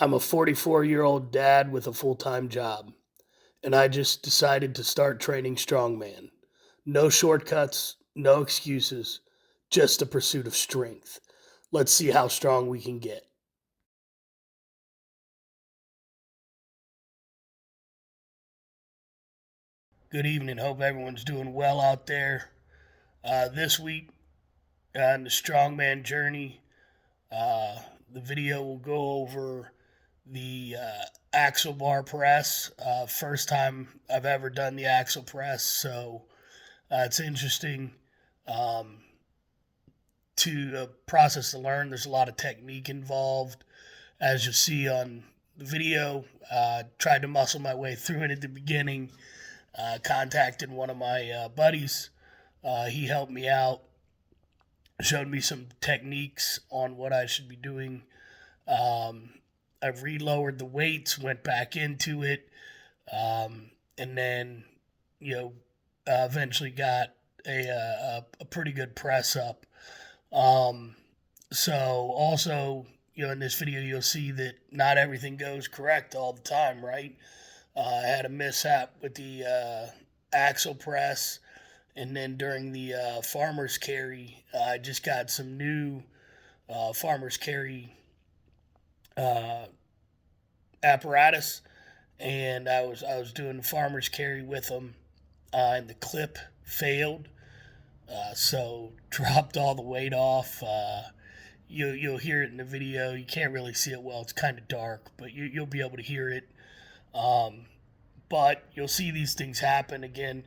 I'm a 44-year-old dad with a full-time job, and I just decided to start training strongman. No shortcuts, no excuses, just the pursuit of strength. Let's see how strong we can get. Good evening. Hope everyone's doing well out there. This week on the strongman journey, uh, the video will go over the axle bar press. First time I've ever done the axle press, so it's interesting um, to process to learn. There's a lot of technique involved, as you see on the video. Tried to muscle my way through it at the beginning. Contacted one of my buddies. He helped me out, showed me some techniques on what I should be doing. I've relowered the weights, went back into it, and then, you know, eventually got a pretty good press up. Um, so also, in this video, you'll see that not everything goes correct all the time, right? I had a mishap with the axle press, and then during the farmer's carry, I just got some new farmer's carry uh, apparatus, and I was doing the farmer's carry with them, and the clip failed, so dropped all the weight off. You'll hear it in the video. You can't really see it well; it's kind of dark, but you'll be able to hear it. Um, but you'll see these things happen again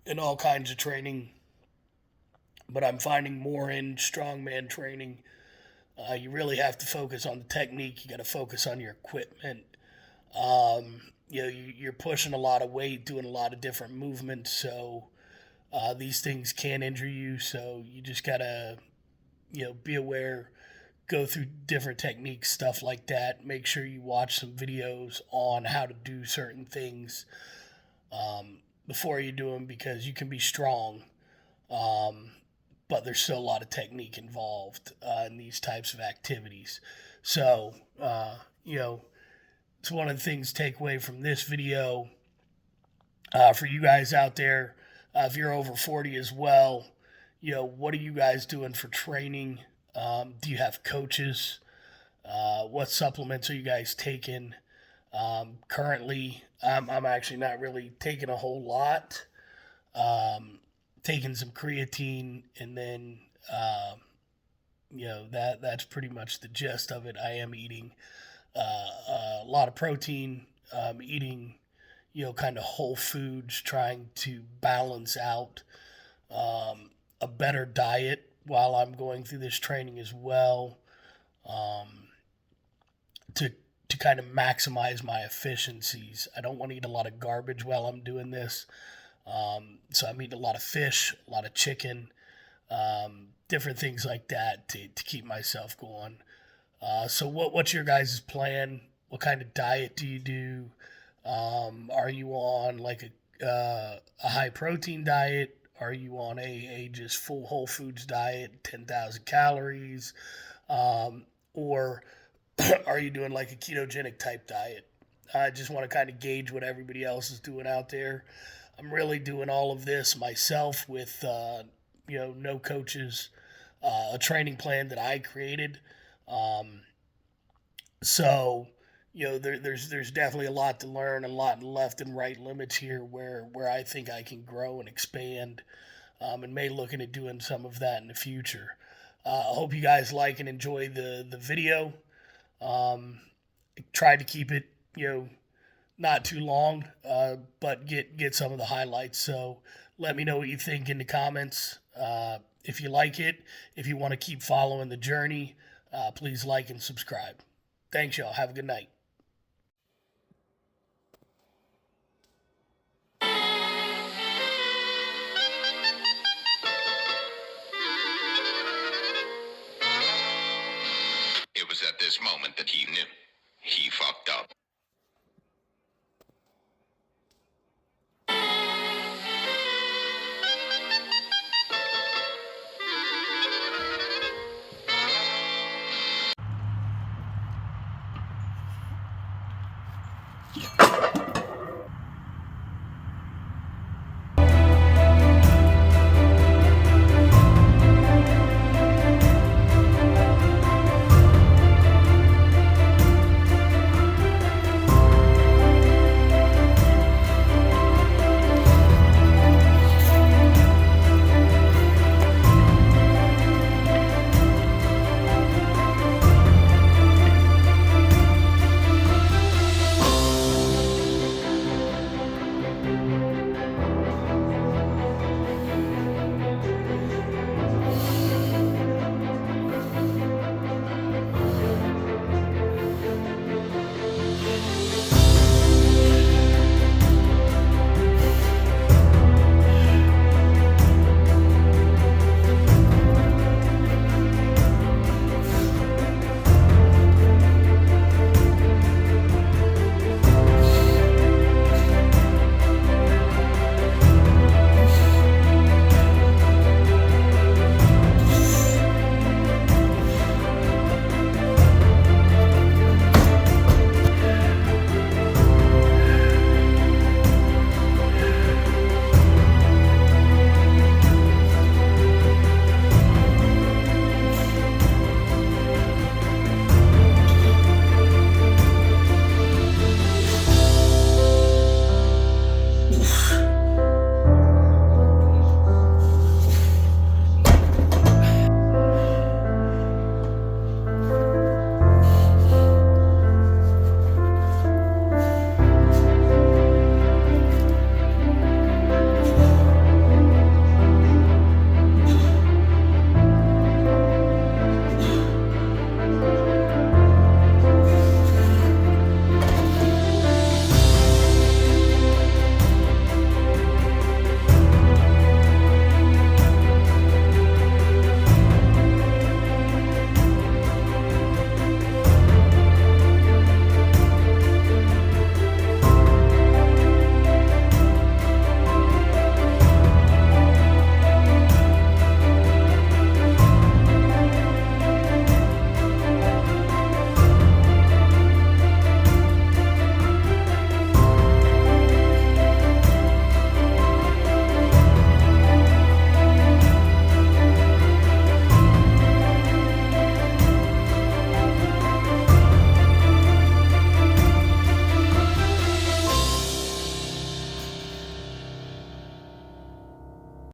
in all kinds of training. But I'm finding more in strongman training. You really have to focus on the technique. You got to focus on your equipment. You're pushing a lot of weight, doing a lot of different movements, so these things can injure you. So you just gotta, be aware, go through different techniques, stuff like that. Make sure you watch some videos on how to do certain things before you do them, because you can be strong, um, but there's still a lot of technique involved in these types of activities. So, it's one of the things to take away from this video for you guys out there. If you're over 40 as well, what are you guys doing for training? Do you have coaches? What supplements are you guys taking? Currently, I'm actually not really taking a whole lot. Taking some creatine, and then that's pretty much the gist of it. I am eating a lot of protein. Eating, kind of whole foods, trying to balance out a better diet while I'm going through this training as well, um, to kind of maximize my efficiencies. I don't want to eat a lot of garbage while I'm doing this. So I'm eating a lot of fish, a lot of chicken, different things like that to keep myself going. So what's your guys' plan? What kind of diet do you do? Are you on like a high protein diet? Are you on a just full whole foods diet, 10,000 calories? Or are you doing like a ketogenic type diet? I just want to kind of gauge what everybody else is doing out there. I'm really doing all of this myself with, no coaches, a training plan that I created. Um, so, there's definitely a lot to learn, a lot left and right limits here where I think I can grow and expand, and may looking at doing some of that in the future. I hope you guys like and enjoy the video. Um, Tried to keep it, not too long, but get some of the highlights. So let me know what you think in the comments. If you like it, if you want to keep following the journey, please like and subscribe. Thanks, y'all. Have a good night. It was at this moment that he knew. He fucked up.